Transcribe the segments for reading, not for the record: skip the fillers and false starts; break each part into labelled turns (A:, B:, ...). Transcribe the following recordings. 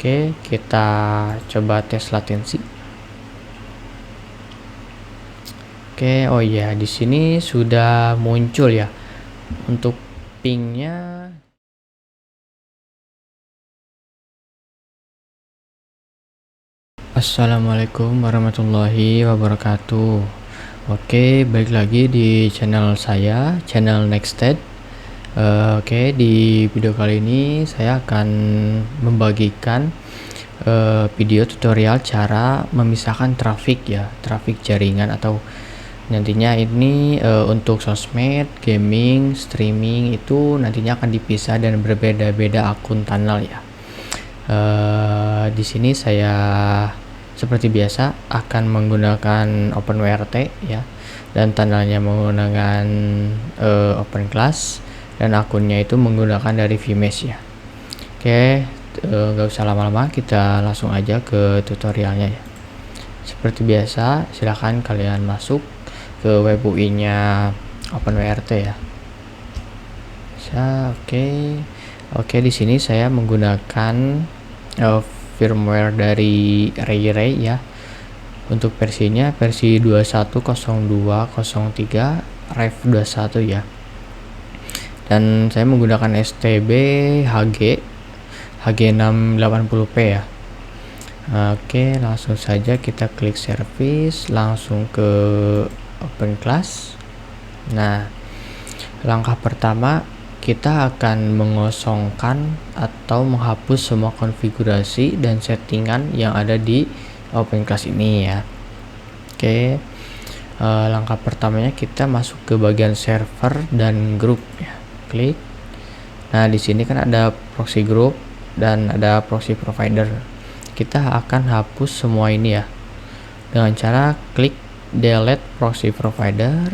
A: Oke, kita coba tes latensi. Oke, oh iya, di sini sudah muncul ya untuk pingnya. Assalamualaikum warahmatullahi wabarakatuh. Oke, balik lagi di channel saya, channel Nexted. Oke, di video kali ini saya akan membagikan video tutorial cara memisahkan traffic ya, traffic jaringan atau nantinya ini untuk sosmed, gaming, streaming itu nantinya akan dipisah dan berbeda-beda akun tunnel ya. Di sini saya seperti biasa akan menggunakan OpenWrt ya, dan tunnelnya menggunakan OpenClass, dan akunnya itu menggunakan dari Vmesh ya. Oke, nggak usah lama-lama, kita langsung aja ke tutorialnya ya. Seperti biasa, silahkan kalian masuk ke web UI-nya OpenWrt ya. Oke, di sini saya menggunakan firmware dari Ray ya. Untuk versinya versi 21.02.03 Rev 21 ya. Dan saya menggunakan STB HG680p ya. Oke, langsung saja kita klik service, langsung ke OpenClass. Nah, langkah pertama kita akan mengosongkan atau menghapus semua konfigurasi dan settingan yang ada di OpenClass ini ya. Oke, langkah pertamanya kita masuk ke bagian server dan grup ya. Klik. Nah, di sini kan ada proxy group dan ada proxy provider. Kita akan hapus semua ini ya dengan cara klik delete proxy provider.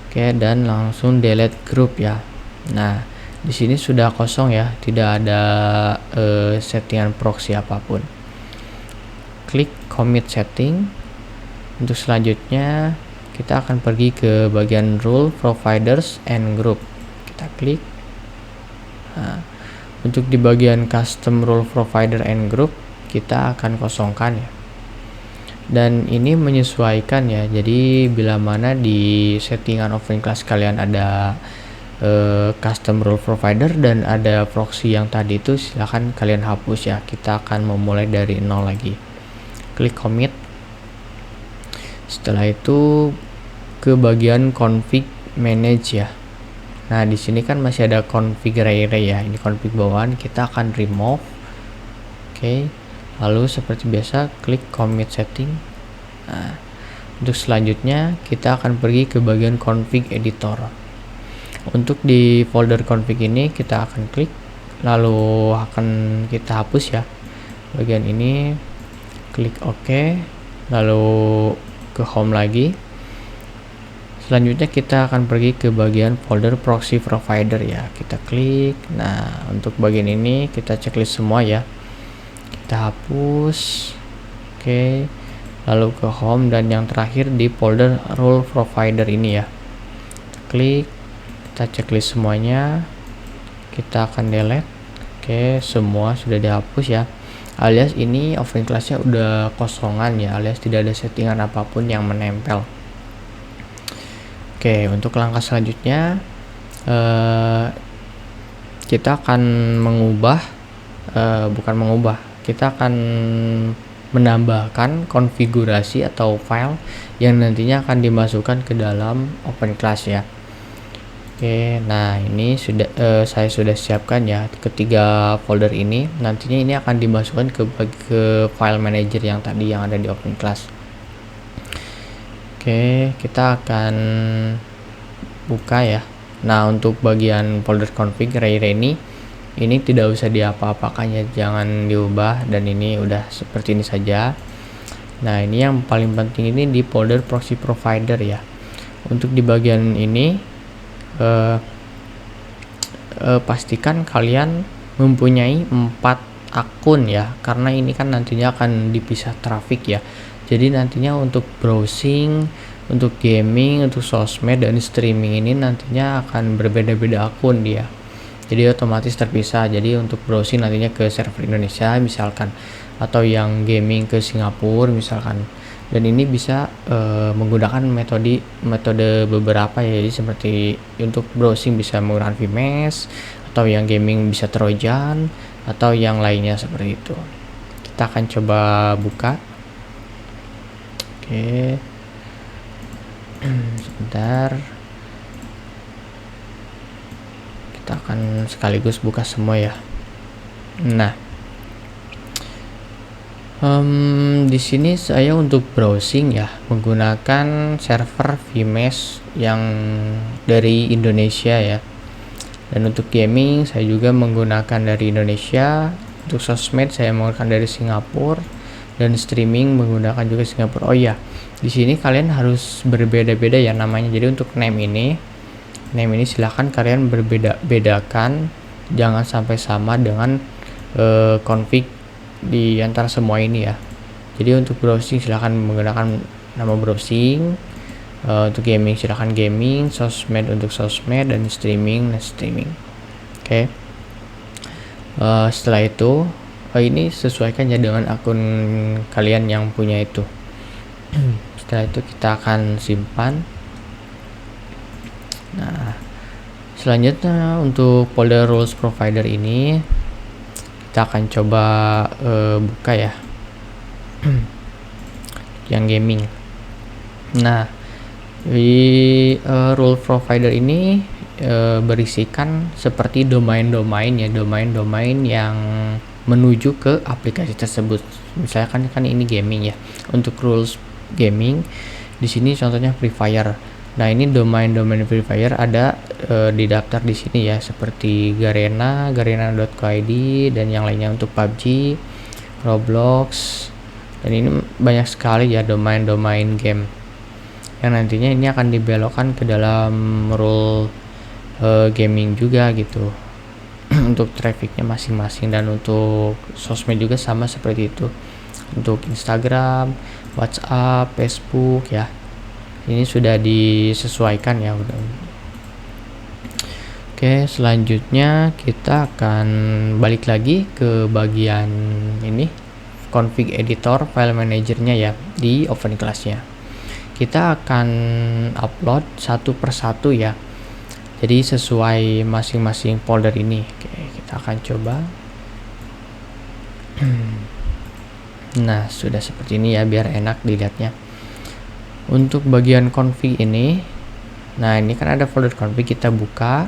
A: Oke, dan langsung delete group ya. Nah, di sini sudah kosong ya, tidak ada settingan proxy apapun. Klik commit setting. Untuk selanjutnya kita akan pergi ke bagian rule providers and group. Kita klik. Nah, untuk di bagian custom rule provider and group kita akan kosongkan ya. Dan ini menyesuaikan ya. Jadi bila mana di settingan OpenClass kalian ada custom rule provider dan ada proxy yang tadi itu, silahkan kalian hapus ya. Kita akan memulai dari nol lagi. Klik commit. Setelah itu ke bagian config manage ya. Nah, di sini kan masih ada config Ray ya. Ini config bawaan, kita akan remove. Oke. Lalu seperti biasa klik commit setting. Nah, untuk selanjutnya kita akan pergi ke bagian config editor. Untuk di folder config ini kita akan klik, lalu akan kita hapus ya bagian ini. Klik OK, lalu ke home lagi. Selanjutnya kita akan pergi ke bagian folder proxy provider ya. Kita klik. Nah, untuk bagian ini kita checklist semua ya. Kita hapus. Oke, lalu ke home, dan yang terakhir di folder rule provider ini ya. Klik, kita checklist semuanya, kita akan delete. Oke, semua sudah dihapus ya, alias ini OpenClass-nya udah kosongan ya, alias tidak ada settingan apapun yang menempel. Oke, untuk langkah selanjutnya kita akan kita akan menambahkan konfigurasi atau file yang nantinya akan dimasukkan ke dalam OpenClass ya. Oke, nah ini saya sudah siapkan ya ketiga folder ini. Nantinya ini akan dimasukkan ke file manager yang tadi yang ada di OpenClass. Oke, kita akan buka ya. Nah, untuk bagian folder config Ray ini tidak usah diapa-apakan ya, jangan diubah, dan ini udah seperti ini saja. Nah, ini yang paling penting ini di folder proxy provider ya. Untuk di bagian ini pastikan kalian mempunyai 4 akun ya, karena ini kan nantinya akan dipisah traffic ya. Jadi nantinya untuk browsing, untuk gaming, untuk sosmed dan streaming ini nantinya akan berbeda-beda akun dia. jadi otomatis terpisah. Jadi untuk browsing nantinya ke server Indonesia misalkan, atau yang gaming ke Singapura misalkan. Dan ini bisa menggunakan metode beberapa ya, jadi seperti untuk browsing bisa menggunakan VMesh, atau yang gaming bisa Trojan, atau yang lainnya seperti itu. Kita akan coba buka. Oke. Sebentar, kita akan sekaligus buka semua ya. Nah, di sini saya untuk browsing ya menggunakan server VMesh yang dari Indonesia ya. Dan untuk gaming saya juga menggunakan dari Indonesia. Untuk sosmed saya menggunakan dari Singapura, dan streaming menggunakan juga Singapura. Oh ya, di sini kalian harus berbeda-beda ya namanya. Jadi untuk name ini silahkan kalian bedakan, jangan sampai sama dengan config di antara semua ini ya. Jadi untuk browsing silahkan menggunakan nama browsing, untuk gaming silahkan gaming, sosmed untuk sosmed, dan streaming Oke. Setelah itu ini sesuaikan ya dengan akun kalian yang punya itu. Setelah itu kita akan simpan. Nah, selanjutnya untuk folder rules provider ini kita akan coba buka ya yang gaming. Nah, di rule provider ini berisikan seperti domain-domain yang menuju ke aplikasi tersebut. Misalkan kan ini gaming ya. Untuk rules gaming di sini contohnya Free Fire. Nah, ini domain Free Fire ada didaftar di sini ya, seperti garena.co.id dan yang lainnya untuk PUBG, Roblox, dan ini banyak sekali ya domain game yang nantinya ini akan dibelokkan ke dalam rule gaming juga gitu. Untuk trafficnya masing-masing, dan untuk sosmed juga sama seperti itu. Untuk Instagram, WhatsApp, Facebook ya, ini sudah disesuaikan ya. Oke, selanjutnya kita akan balik lagi ke bagian ini, config editor file managernya ya, di OpenClass nya. Kita akan upload satu persatu ya, jadi sesuai masing-masing folder ini. Oke, kita akan coba. Nah, sudah seperti ini ya, biar enak dilihatnya. Untuk bagian config ini, nah ini kan ada folder config, kita buka,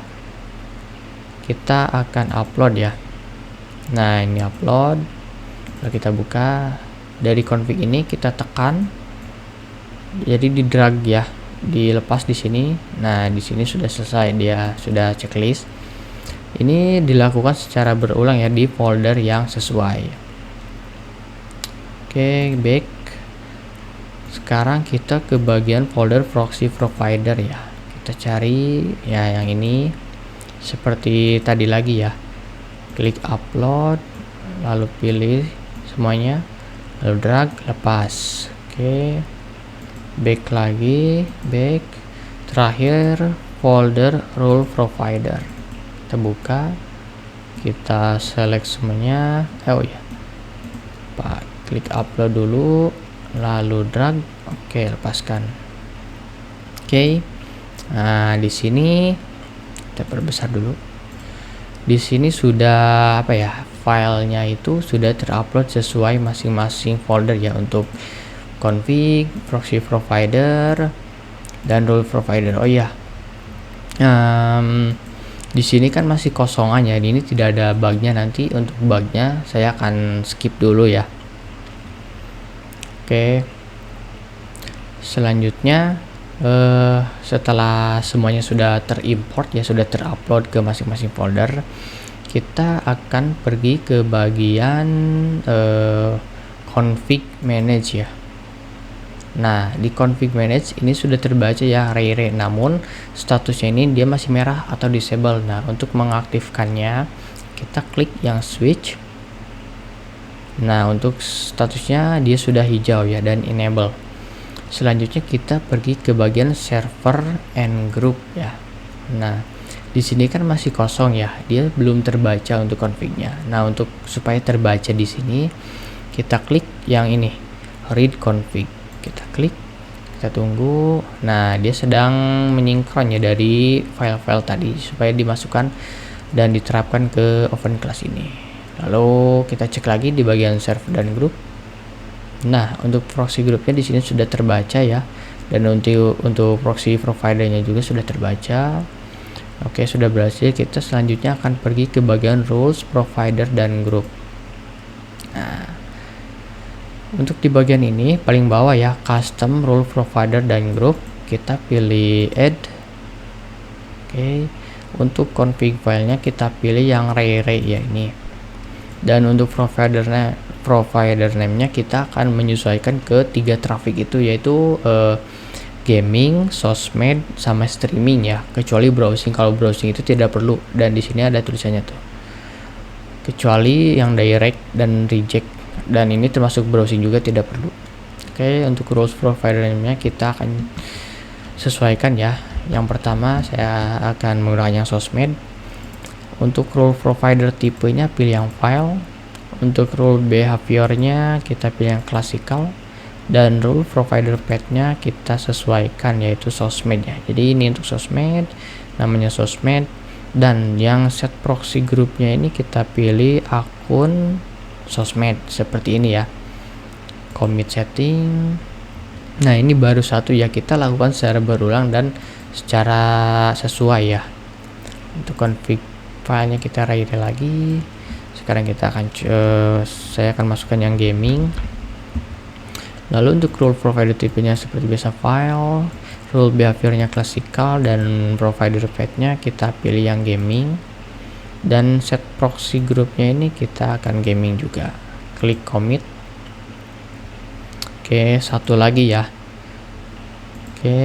A: kita akan upload ya. Nah, ini upload, lalu kita buka. Dari config ini kita tekan, jadi di drag ya, dilepas di sini. Nah, di sini sudah selesai, dia sudah checklist. Ini dilakukan secara berulang ya di folder yang sesuai. Oke, back. Sekarang kita ke bagian folder proxy provider ya. Kita cari ya yang ini, seperti tadi lagi ya. Klik upload, lalu pilih semuanya, lalu drag, lepas. Oke. Back lagi, back. Terakhir folder rule provider. Kita buka, kita select semuanya. Oh ya, klik upload dulu, lalu drag. Oke, lepaskan. Oke. Nah, di sini kita perbesar dulu. Di sini sudah apa ya, filenya itu sudah terupload sesuai masing-masing folder ya, untuk config, proxy provider, dan rule provider. Oh ya, di sini kan masih kosongan ya, ini tidak ada bugnya. Nanti untuk bugnya saya akan skip dulu ya. Oke, selanjutnya setelah semuanya sudah terimport ya, sudah terupload ke masing-masing folder, kita akan pergi ke bagian config manage ya. Nah, di config manage ini sudah terbaca ya Rayre, namun statusnya ini dia masih merah atau disable. Nah, untuk mengaktifkannya kita klik yang switch. Nah, untuk statusnya dia sudah hijau ya, dan enable. Selanjutnya kita pergi ke bagian server and group ya. Nah, Di sini kan masih kosong ya, dia belum terbaca untuk config-nya. Nah, untuk supaya terbaca di sini, kita klik yang ini, read config. Kita klik, kita tunggu. Nah, dia sedang menyinkron ya dari file-file tadi supaya dimasukkan dan diterapkan ke open class ini. Lalu kita cek lagi di bagian server dan group. Nah, untuk proxy groupnya di sini sudah terbaca ya, dan untuk proxy providernya juga sudah terbaca. Oke, sudah berhasil. Kita selanjutnya akan pergi ke bagian rules, provider, dan group. Nah, untuk di bagian ini paling bawah ya, custom rule provider dan group, kita pilih add. Oke, untuk config filenya kita pilih yang ray ya ini. Dan untuk provider name-nya kita akan menyesuaikan ke 3 traffic itu, yaitu gaming, sosmed, sama streaming ya, kecuali browsing. Kalau browsing itu tidak perlu, dan di sini ada tulisannya tuh, kecuali yang direct dan reject, dan ini termasuk browsing juga tidak perlu. Oke, untuk rules provider-nya kita akan sesuaikan ya. Yang pertama saya akan menggunakan yang sosmed. Untuk rule provider tipenya pilih yang file. Untuk rule behaviornya kita pilih yang classical. Dan rule provider path-nya kita sesuaikan yaitu sosmed ya. Jadi ini untuk sosmed, namanya sosmed. Dan yang set proxy groupnya ini kita pilih akun sosmed seperti ini ya. Commit setting. Nah, ini baru satu ya, kita lakukan secara berulang dan secara sesuai ya. Untuk config filenya kita write lagi. Sekarang kita akan saya akan masukkan yang gaming. Lalu untuk rule provider tipenya seperti biasa file, rule behaviornya classical, dan provider path-nya kita pilih yang gaming. Dan set proxy groupnya ini kita akan gaming juga. Klik commit. Oke, satu lagi ya. Oke,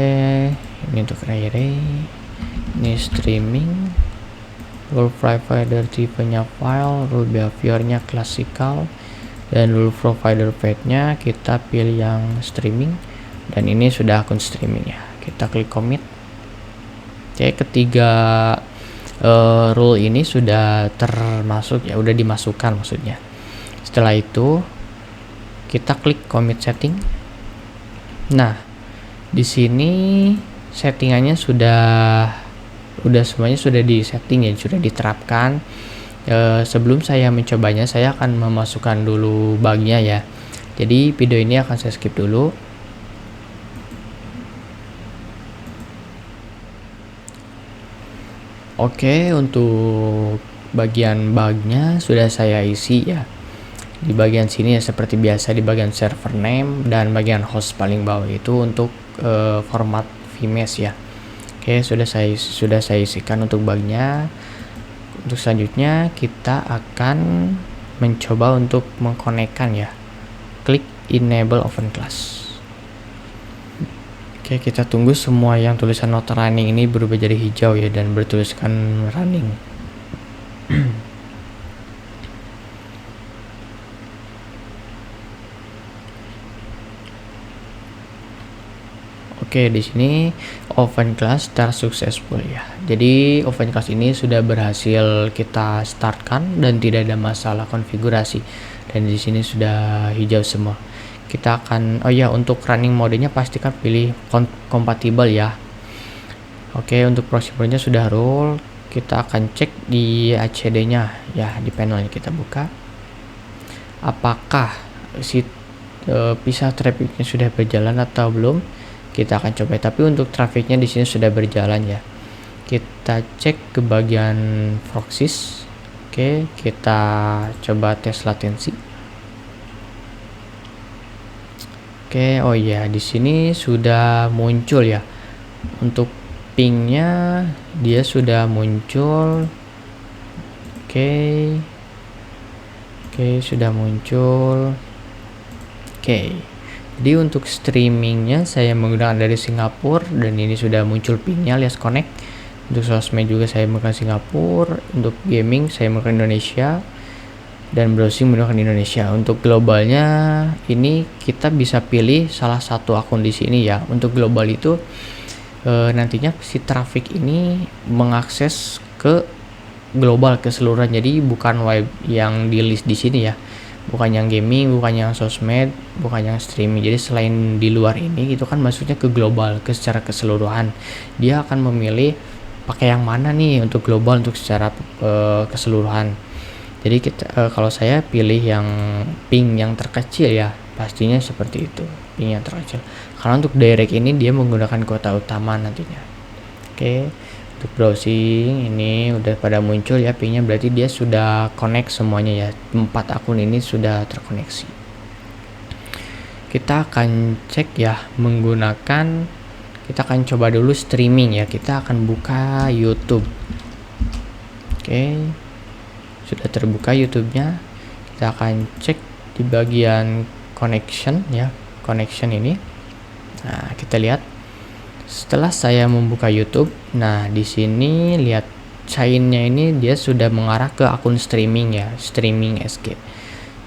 A: ini untuk array. Ini streaming. Rule provider tipenya file, rule behaviornya classical, dan rule provider path-nya kita pilih yang streaming. Dan ini sudah akun streaming ya, kita klik commit. Oke, ketiga rule ini sudah termasuk ya, udah dimasukkan maksudnya. Setelah itu kita klik commit setting. Nah, di sini settingannya sudah semuanya sudah di setting ya, sudah diterapkan. Sebelum saya mencobanya, saya akan memasukkan dulu bugnya ya. Jadi video ini akan saya skip dulu. Oke, untuk bagian bugnya sudah saya isi ya. Di bagian sini ya seperti biasa, di bagian server name dan bagian host paling bawah itu untuk format vmes ya. Oke, sudah saya isikan untuk bugnya. Untuk selanjutnya kita akan mencoba untuk mengkonekkan ya. Klik enable open class. Oke, kita tunggu semua yang tulisan not running ini berubah jadi hijau ya, dan bertuliskan running. Oke, di sini open class start successful ya. Jadi open class ini sudah berhasil kita startkan dan tidak ada masalah konfigurasi. Dan di sini sudah hijau semua. Kita akan untuk running modenya pastikan pilih kompatibel ya. Oke, untuk prosedunya sudah rule. Kita akan cek di ACD-nya ya, di panelnya kita buka. Apakah si pisah trafficnya sudah berjalan atau belum? Kita akan coba, tapi untuk trafficnya di sini sudah berjalan ya. Kita cek ke bagian proxies. Oke, kita coba tes latensi. Oke, di sini sudah muncul ya. Untuk pingnya dia sudah muncul. Oke, sudah muncul. Jadi untuk streamingnya saya menggunakan dari Singapura, dan ini sudah muncul pingnya alias connect. Untuk sosmed juga saya menggunakan Singapura. Untuk gaming saya menggunakan Indonesia, dan browsing menggunakan Indonesia. Untuk globalnya ini kita bisa pilih salah satu akun di sini ya. Untuk global itu nantinya si traffic ini mengakses ke global keseluruhan, jadi bukan web yang di list di sini ya, bukan yang gaming, bukan yang sosmed, bukan yang streaming. Jadi selain di luar ini itu kan maksudnya ke global, ke secara keseluruhan. Dia akan memilih pakai yang mana nih untuk global, untuk secara keseluruhan. Jadi kita kalau saya pilih yang ping yang terkecil ya, pastinya seperti itu, ping yang terkecil. Karena untuk direct ini dia menggunakan kota utama nantinya. Oke. Untuk browsing ini udah pada muncul ya pingnya, berarti dia sudah connect semuanya ya, 4 akun ini sudah terkoneksi. Kita akan cek ya menggunakan, kita akan coba dulu streaming ya, kita akan buka YouTube. Oke, sudah terbuka YouTube-nya. Kita akan cek di bagian connection ya, connection ini. Nah, kita lihat setelah saya membuka YouTube, nah di sini lihat chainnya ini dia sudah mengarah ke akun streaming ya, streaming SG.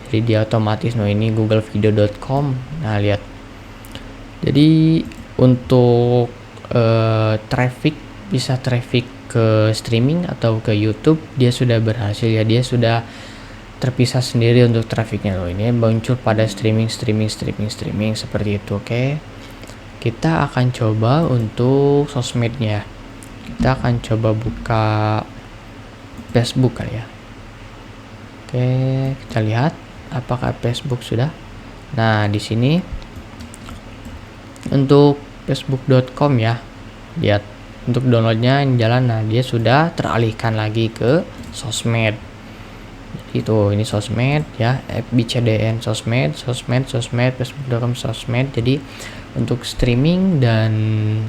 A: Jadi dia otomatis, ini googlevideo.com. Nah lihat, jadi untuk traffic, bisa traffic ke streaming atau ke YouTube, dia sudah berhasil ya, dia sudah terpisah sendiri untuk trafficnya loh. Ini muncul pada streaming seperti itu. Oke. Kita akan coba untuk sosmednya. Kita akan coba buka Facebook kali ya. Oke, kita lihat apakah Facebook sudah. Nah, di sini untuk facebook.com ya. Lihat untuk downloadnya ini jalan. Nah, dia sudah teralihkan lagi ke sosmed. Itu ini sosmed ya, FBCDN sosmed, facebook.com sosmed. Jadi untuk streaming dan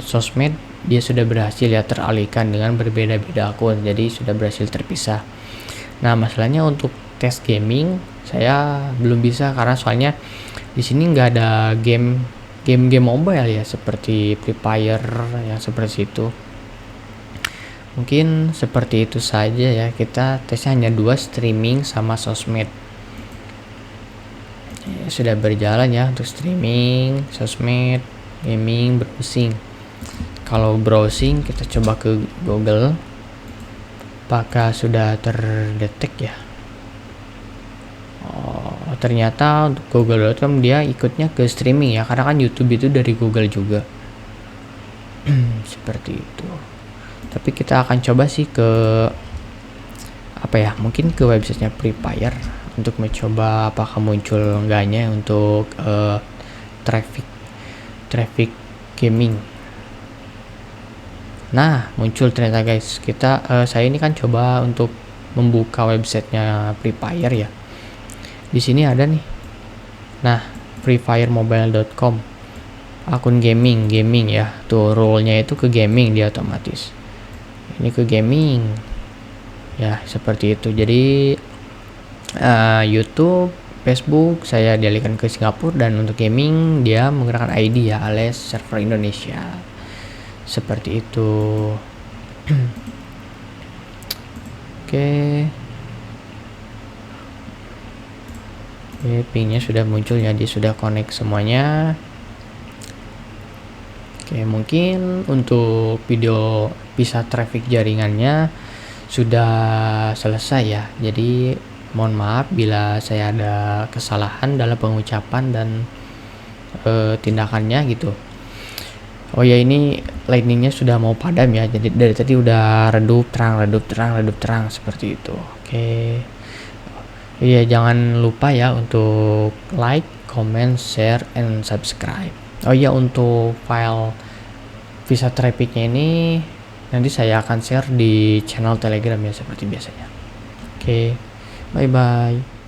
A: sosmed dia sudah berhasil ya teralihkan dengan berbeda-beda akun, jadi sudah berhasil terpisah. Nah, masalahnya untuk tes gaming saya belum bisa karena soalnya di sini nggak ada game mobile ya, seperti Free Fire yang seperti itu. Mungkin seperti itu saja ya, kita tesnya hanya 2, streaming sama sosmed. Ya, sudah berjalan ya untuk streaming, sosmed, gaming, browsing. Kalau browsing kita coba ke Google, apakah sudah terdetek ya? Oh, ternyata untuk google.com dia ikutnya ke streaming ya, karena kan YouTube itu dari Google juga. Seperti itu. Tapi kita akan coba sih ke apa ya, mungkin ke websitenya Free Fire untuk mencoba apakah muncul enggaknya untuk traffic gaming. Nah, muncul ternyata guys. Saya ini kan coba untuk membuka websitenya Free Fire ya. Di sini ada nih. Nah, freefiremobile.com. Akun gaming ya. Tuh role-nya itu ke gaming dia otomatis. Ini ke gaming. Ya, seperti itu. Jadi YouTube, Facebook saya dialihkan ke Singapura, dan untuk gaming dia menggunakan ID ya, alias server Indonesia. Seperti itu. Oke, pingnya sudah muncul ya, dia sudah connect semuanya. Oke, mungkin untuk video bisa traffic jaringannya sudah selesai ya. Jadi mohon maaf bila saya ada kesalahan dalam pengucapan dan tindakannya gitu. Oh ya, ini lightningnya sudah mau padam ya, jadi dari tadi udah redup terang seperti itu. Oke. Iya, jangan lupa ya untuk like, comment, share, and subscribe. Oh iya, untuk file visa trafficnya ini nanti saya akan share di channel Telegram ya, seperti biasanya. Oke, bye bye.